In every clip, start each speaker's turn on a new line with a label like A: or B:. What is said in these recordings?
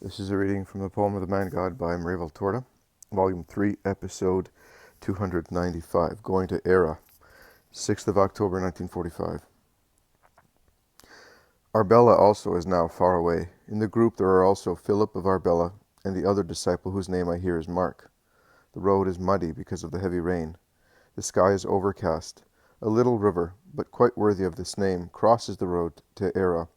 A: This is a reading from the poem of the Man God by Maria Valtorta, Volume 3, Episode 295, Going to Aera, 6th of October 1945. Arbella also is now far away. In the group there are also Philip of Arbella and the other disciple whose name I hear is Mark. The road is muddy because of the heavy rain. The sky is overcast. A little river, but quite worthy of this name, crosses the road to Aera.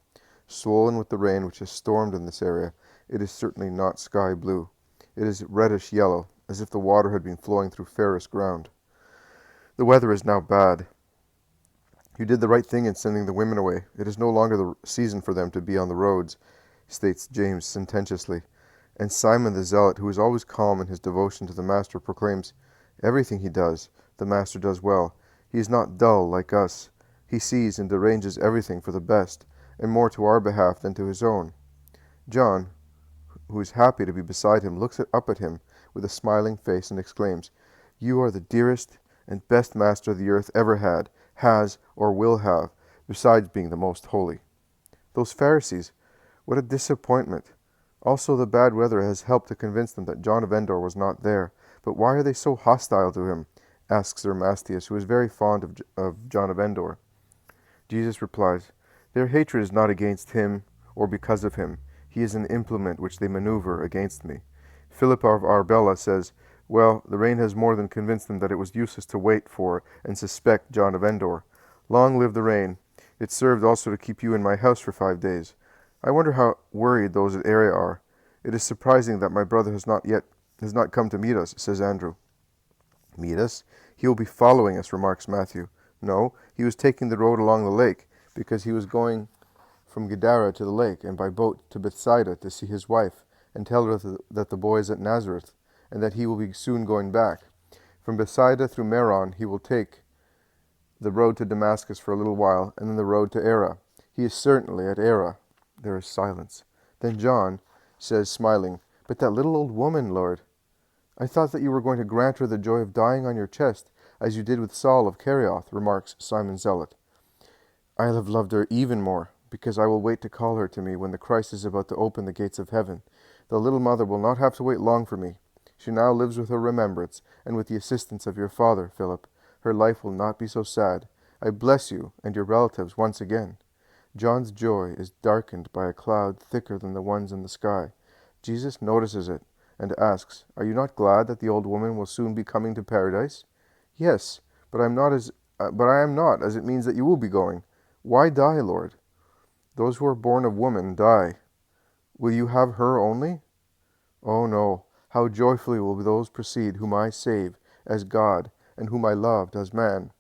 A: Swollen with the rain which has stormed in this area, it is certainly not sky blue. It is reddish yellow, as if the water had been flowing through ferrous ground. The weather is now bad. You did the right thing in sending the women away. It is no longer the season for them to be on the roads, states James sententiously. And Simon the Zealot, who is always calm in his devotion to the Master, proclaims, "Everything he does, the Master does well. He is not dull like us. He sees and arranges everything for the best, and more to our behalf than to his own." John, who is happy to be beside him, looks up at him with a smiling face and exclaims, "You are the dearest and best master the earth ever had, has, or will have, besides being the most holy." Those Pharisees, what a disappointment! Also the bad weather has helped to convince them that John of Endor was not there. But why are they so hostile to him? Asks Sir Mastius, who is very fond of John of Endor. Jesus replies, "Their hatred is not against him or because of him. He is an implement which they maneuver against me." Philip of Arbella says, "Well, the rain has more than convinced them that it was useless to wait for and suspect John of Endor. Long live the rain. It served also to keep you in my house for 5 days. I wonder how worried those at Aera are. It is surprising that my brother has not come to meet us," says Andrew. "Meet us? He will be following us," remarks Matthew. "No, he was taking the road along the lake, because he was going from Gadara to the lake, and by boat to Bethsaida to see his wife, and tell her that the boy is at Nazareth, and that he will be soon going back. From Bethsaida through Meron he will take the road to Damascus for a little while, and then the road to Aera. He is certainly at Aera." There is silence. Then John says, smiling, "But that little old woman, Lord, I thought that you were going to grant her the joy of dying on your chest, as you did with Saul of Kerioth," remarks Simon Zealot. "I have loved her even more, because I will wait to call her to me when the Christ is about to open the gates of heaven. The little mother will not have to wait long for me. She now lives with her remembrance, and with the assistance of your father, Philip. Her life will not be so sad. I bless you and your relatives once again." John's joy is darkened by a cloud thicker than the ones in the sky. Jesus notices it and asks, "Are you not glad that the old woman will soon be coming to paradise?" "Yes, but I am not, as it means that you will be going." "Why die, Lord?" "Those who are born of woman die. Will you have her only?" "Oh no, how joyfully will those proceed whom I save as God, and whom I loved as man."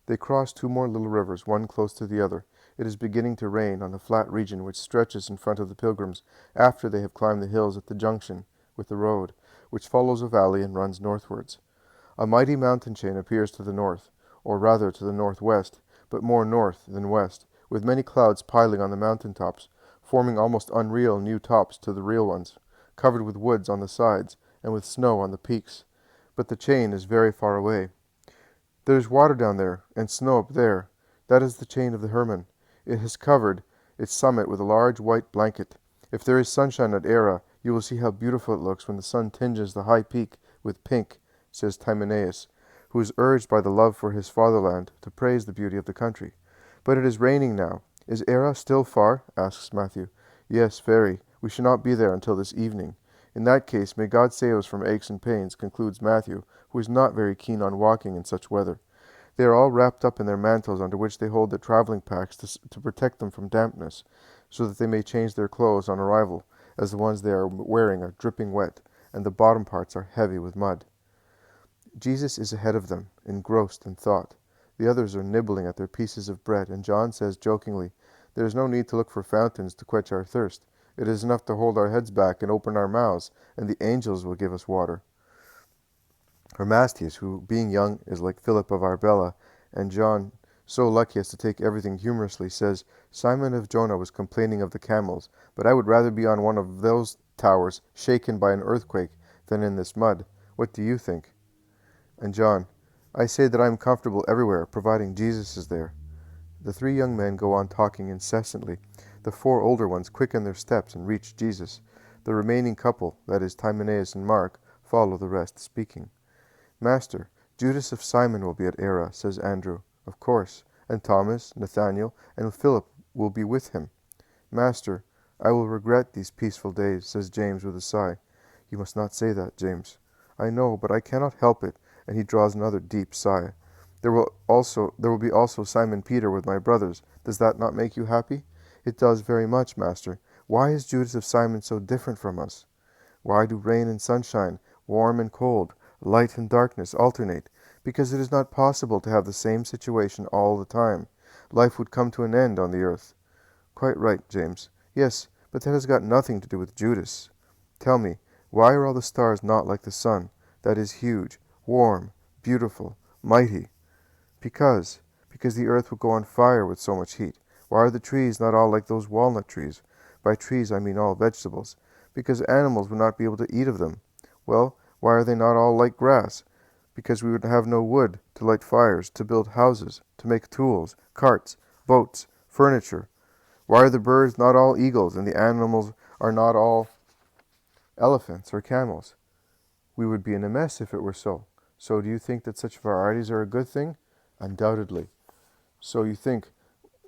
A: They cross two more little rivers, one close to the other. It is beginning to rain on the flat region which stretches in front of the pilgrims after they have climbed the hills at the junction with the road, which follows a valley and runs northwards. A mighty mountain chain appears to the north, or rather to the northwest, but more north than west, with many clouds piling on the mountain tops, forming almost unreal new tops to the real ones, covered with woods on the sides, and with snow on the peaks. But the chain is very far away. "There is water down there, and snow up there. That is the chain of the Hermon. It has covered its summit with a large white blanket. If there is sunshine at Aera, you will see how beautiful it looks when the sun tinges the high peak with pink," says Timaeus, who is urged by the love for his fatherland to praise the beauty of the country. "But it is raining now. Is Aera still far?" asks Matthew. "Yes, very. We shall not be there until this evening." "In that case, may God save us from aches and pains," concludes Matthew, who is not very keen on walking in such weather. They are all wrapped up in their mantles, under which they hold their traveling packs to protect them from dampness, so that they may change their clothes on arrival, as the ones they are wearing are dripping wet, and the bottom parts are heavy with mud. Jesus is ahead of them, engrossed in thought. The others are nibbling at their pieces of bread, and John says jokingly, "There is no need to look for fountains to quench our thirst. It is enough to hold our heads back and open our mouths, and the angels will give us water." Hermastius, who, being young, is like Philip of Arbella, and John, so lucky as to take everything humorously, says, "Simon of Jonah was complaining of the camels, but I would rather be on one of those towers shaken by an earthquake than in this mud. What do you think?" And John, "I say that I am comfortable everywhere, providing Jesus is there." The three young men go on talking incessantly. The four older ones quicken their steps and reach Jesus. The remaining couple, that is Timaeus and Mark, follow the rest, speaking. Master, Judas of Simon will be at Aera, says Andrew. Of course. And Thomas, Nathanael, and Philip will be with him. Master, I will regret these peaceful days, says James with a sigh. You must not say that, James. I know, but I cannot help it, and he draws another deep sigh. There will be also Simon Peter with my brothers. Does that not make you happy? It does very much, Master. Why is Judas of Simon so different from us? Why do rain and sunshine, warm and cold, light and darkness alternate? Because it is not possible to have the same situation all the time. Life would come to an end on the earth. Quite right, James. Yes, but that has got nothing to do with Judas. Tell me, why are all the stars not like the sun? That is huge, warm, beautiful, mighty. Because the earth would go on fire with so much heat. Why are the trees not all like those walnut trees? By trees I mean all vegetables. Because animals would not be able to eat of them. Well, why are they not all like grass? Because we would have no wood to light fires, to build houses, to make tools, carts, boats, furniture. Why are the birds not all eagles, and the animals are not all elephants or camels? We would be in a mess if it were so. So do you think that such varieties are a good thing? Undoubtedly. So you think,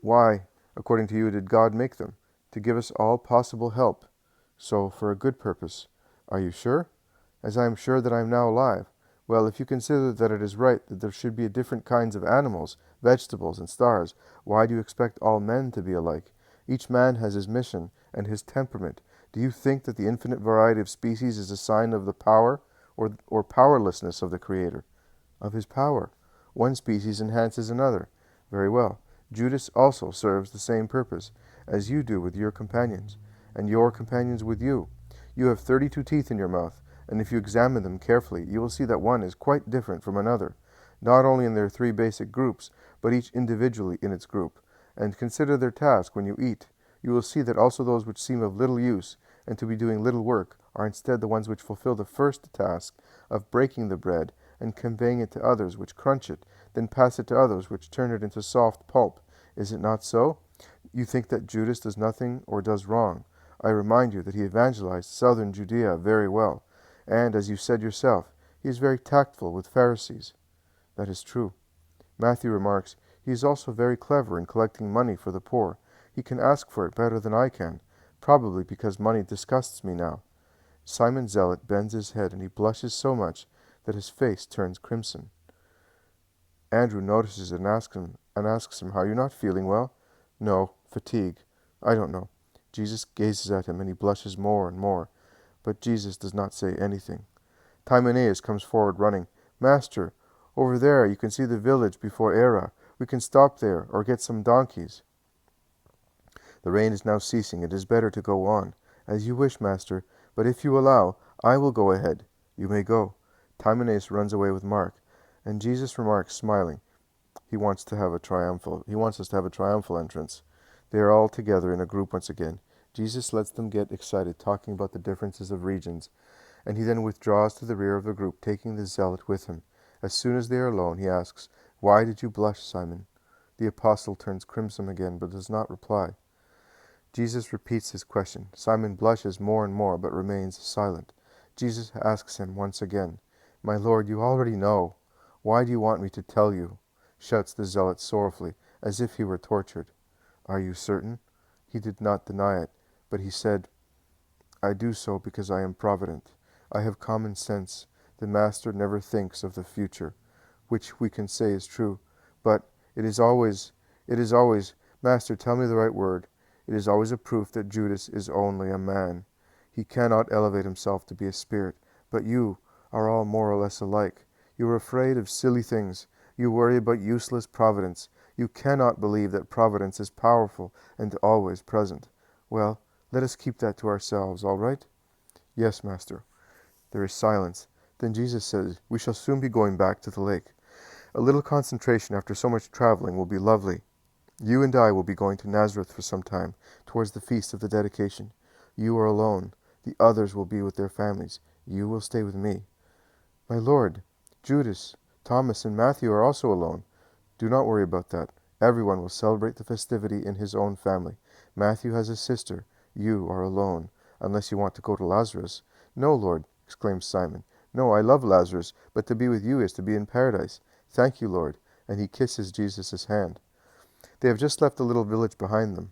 A: why, according to you, did God make them? To give us all possible help. So for a good purpose. Are you sure? As I am sure that I am now alive. Well, if you consider that it is right that there should be different kinds of animals, vegetables, and stars, why do you expect all men to be alike? Each man has his mission and his temperament. Do you think that the infinite variety of species is a sign of the power or powerlessness of the Creator? Of his power. One species enhances another. Very well. Judas also serves the same purpose, as you do with your companions, and your companions with you. You have 32 teeth in your mouth, and if you examine them carefully, you will see that one is quite different from another, not only in their 3 basic groups, but each individually in its group. And consider their task when you eat. You will see that also those which seem of little use, and to be doing little work, are instead the ones which fulfill the first task of breaking the bread, and conveying it to others which crunch it, then pass it to others which turn it into soft pulp. Is it not so? You think that Judas does nothing or does wrong. I remind you that he evangelized southern Judea very well, and, as you said yourself, he is very tactful with Pharisees. That is true. Matthew remarks, he is also very clever in collecting money for the poor. He can ask for it better than I can, probably because money disgusts me now. Simon Zealot bends his head, and he blushes so much that his face turns crimson. Andrew notices it and asks him, "Are you not feeling well?" "No, fatigue. I don't know." Jesus gazes at him, and he blushes more and more, but Jesus does not say anything. Timaeus comes forward running. "Master, over there you can see the village before Aera. We can stop there, or get some donkeys." The rain is now ceasing. It is better to go on. "As you wish, Master, but if you allow, I will go ahead." "You may go." Timaeus runs away with Mark, and Jesus remarks, smiling, he wants us to have a triumphal entrance. They are all together in a group once again. Jesus lets them get excited, talking about the differences of regions, and he then withdraws to the rear of the group, taking the zealot with him. As soon as they are alone, he asks, "Why did you blush, Simon?" The apostle turns crimson again, but does not reply. Jesus repeats his question. Simon blushes more and more, but remains silent. Jesus asks him once again, "My Lord, you already know. Why do you want me to tell you?" Shouts the zealot sorrowfully, as if he were tortured. "Are you certain?" He did not deny it, but he said, "I do so because I am provident. I have common sense. The Master never thinks of the future," which we can say is true. But it is always, "Master, tell me the right word." It is always a proof that Judas is only a man. He cannot elevate himself to be a spirit. But you are all more or less alike. You are afraid of silly things. You worry about useless providence. You cannot believe that providence is powerful and always present. Well, let us keep that to ourselves, all right? "Yes, Master." There is silence. Then Jesus says, "We shall soon be going back to the lake. A little concentration after so much traveling will be lovely. You and I will be going to Nazareth for some time, towards the feast of the dedication. You are alone. The others will be with their families. You will stay with me." "My Lord, Judas, Thomas, and Matthew are also alone." "Do not worry about that. Everyone will celebrate the festivity in his own family. Matthew has a sister. You are alone. unless you want to go to Lazarus." "No, Lord," exclaimed Simon. "No, I love Lazarus, but to be with you is to be in paradise." "Thank you, Lord." And he kisses Jesus' hand. They have just left the little village behind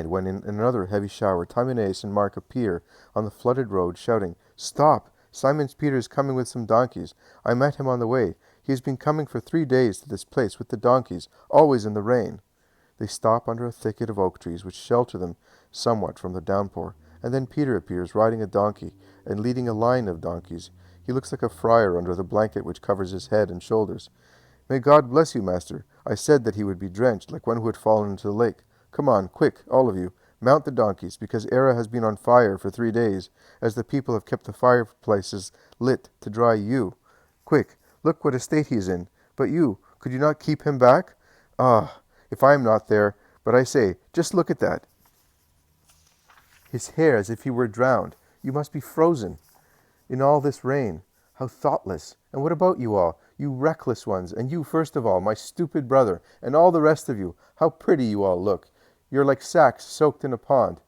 A: when in another heavy shower Timaeus and Mark appear on the flooded road, shouting, "Stop! Simon Peter is coming with some donkeys. I met him on the way. He has been coming for 3 days to this place with the donkeys, always in the rain." They stop under a thicket of oak trees, which shelter them somewhat from the downpour, and then Peter appears, riding a donkey, and leading a line of donkeys. He looks like a friar under the blanket which covers his head and shoulders. "May God bless you, master. I said that he would be drenched, like one who had fallen into the lake. Come on, quick, all of you. Mount the donkeys, because Aera has been on fire for 3 days, as the people have kept the fireplaces lit to dry you. Quick, look what a state he is in. But you, could you not keep him back? Ah, if I am not there, but I say, just look at that. His hair as if he were drowned. You must be frozen in all this rain. How thoughtless. And what about you all, you reckless ones, and you first of all, my stupid brother, and all the rest of you? How pretty you all look. You're like sacks soaked in a pond.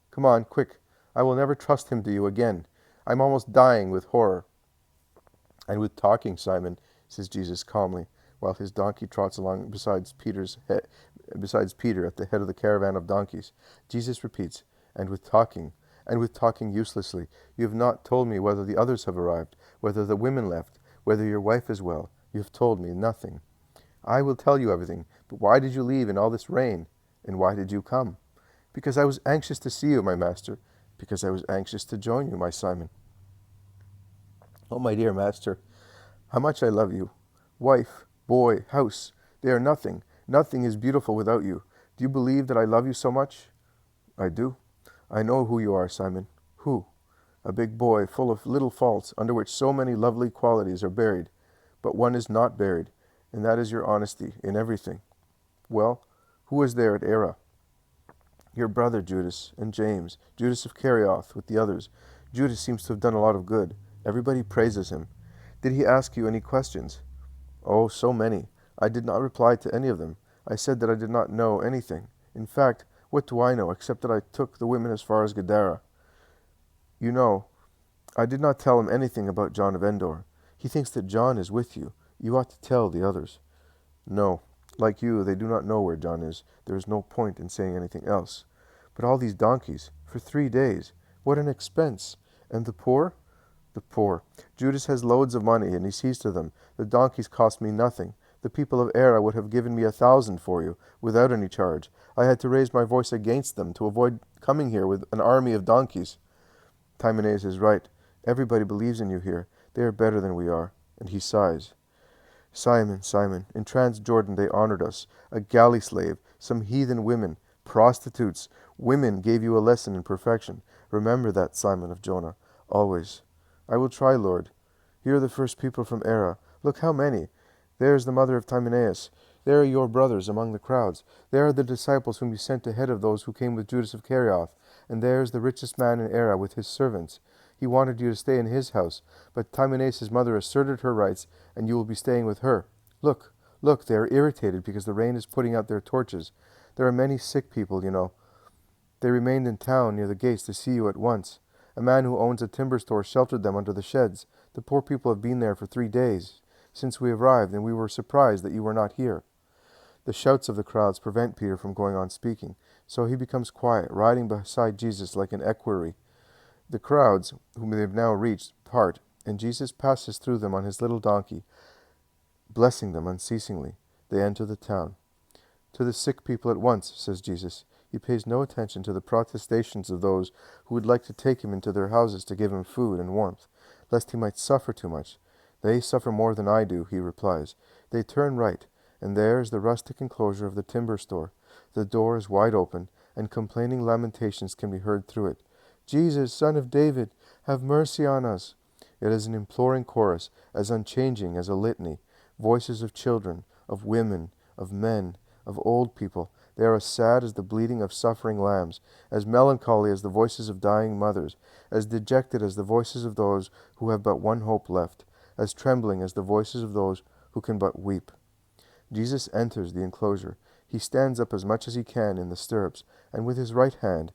A: Come on, quick. I will never trust him to you again. I'm almost dying with horror." "And with talking, Simon," says Jesus calmly, while his donkey trots along beside Peter at the head of the caravan of donkeys. Jesus repeats, and with talking uselessly. You have not told me whether the others have arrived, whether the women left, whether your wife is well. You have told me nothing." "I will tell you everything. But why did you leave in all this rain? And why did you come?" "Because I was anxious to see you, my master. Because I was anxious to join you, my Simon." "Oh, my dear master, how much I love you. Wife, boy, house, they are nothing. Nothing is beautiful without you. Do you believe that I love you so much?" "I do. I know who you are, Simon." "Who?" "A big boy, full of little faults, under which so many lovely qualities are buried. But one is not buried, and that is your honesty in everything." "Well, who was there at Aera?" "Your brother Judas, and James, Judas of Kerioth, with the others. Judas seems to have done a lot of good. Everybody praises him." "Did he ask you any questions?" "Oh, so many. I did not reply to any of them. I said that I did not know anything. In fact, what do I know, except that I took the women as far as Gadara? You know, I did not tell him anything about John of Endor. He thinks that John is with you. You ought to tell the others." "No. Like you, they do not know where John is. There is no point in saying anything else." "But all these donkeys, for 3 days. What an expense. And the poor?" "The poor. Judas has loads of money, and he sees to them. The donkeys cost me nothing. The people of Aera would have given me 1,000 for you, without any charge. I had to raise my voice against them to avoid coming here with an army of donkeys." "Timaeus is right. Everybody believes in you here. They are better than we are." And he sighs. "Simon, Simon, in Transjordan they honored us. A galley slave, some heathen women, prostitutes, women gave you a lesson in perfection. Remember that, Simon of Jonah, always." "I will try, Lord. Here are the first people from Aera. Look how many. There is the mother of Timaeus. There are your brothers among the crowds. There are the disciples whom you sent ahead of those who came with Judas of Kerioth. And there is the richest man in Aera with his servants. He wanted you to stay in his house, but Timaeus' mother asserted her rights, and you will be staying with her. Look, look, they are irritated because the rain is putting out their torches. There are many sick people, you know. They remained in town near the gates to see you at once. A man who owns a timber store sheltered them under the sheds. The poor people have been there for 3 days since we arrived, and we were surprised that you were not here." The shouts of the crowds prevent Peter from going on speaking, so he becomes quiet, riding beside Jesus like an equerry. The crowds, whom they have now reached, part, and Jesus passes through them on his little donkey, blessing them unceasingly. They enter the town. "To the sick people at once," says Jesus. He pays no attention to the protestations of those who would like to take him into their houses to give him food and warmth, lest he might suffer too much. "They suffer more than I do," he replies. They turn right, and there is the rustic enclosure of the timber store. The door is wide open, and complaining lamentations can be heard through it. "Jesus, Son of David, have mercy on us." It is an imploring chorus, as unchanging as a litany. Voices of children, of women, of men, of old people. They are as sad as the bleating of suffering lambs, as melancholy as the voices of dying mothers, as dejected as the voices of those who have but one hope left, as trembling as the voices of those who can but weep. Jesus enters the enclosure. He stands up as much as he can in the stirrups, and with his right hand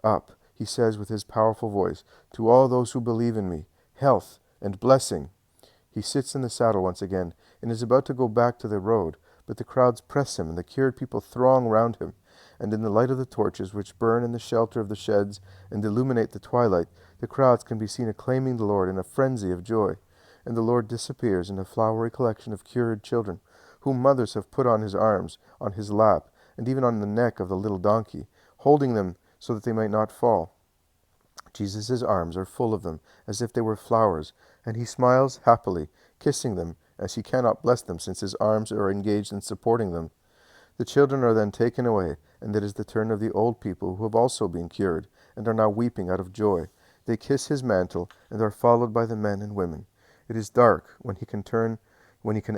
A: up, he says with his powerful voice, "To all those who believe in me, health and blessing." He sits in the saddle once again, and is about to go back to the road, but the crowds press him, and the cured people throng round him. And in the light of the torches, which burn in the shelter of the sheds and illuminate the twilight, the crowds can be seen acclaiming the Lord in a frenzy of joy. And the Lord disappears in a flowery collection of cured children, whom mothers have put on his arms, on his lap, and even on the neck of the little donkey, holding them so that they might not fall. Jesus' arms are full of them, as if they were flowers, and he smiles happily, kissing them, as he cannot bless them, since his arms are engaged in supporting them. The children are then taken away, and it is the turn of the old people, who have also been cured, and are now weeping out of joy. They kiss his mantle, and are followed by the men and women. It is dark when he can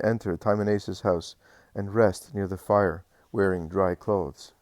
A: enter Timenaeus' house, and rest near the fire, wearing dry clothes.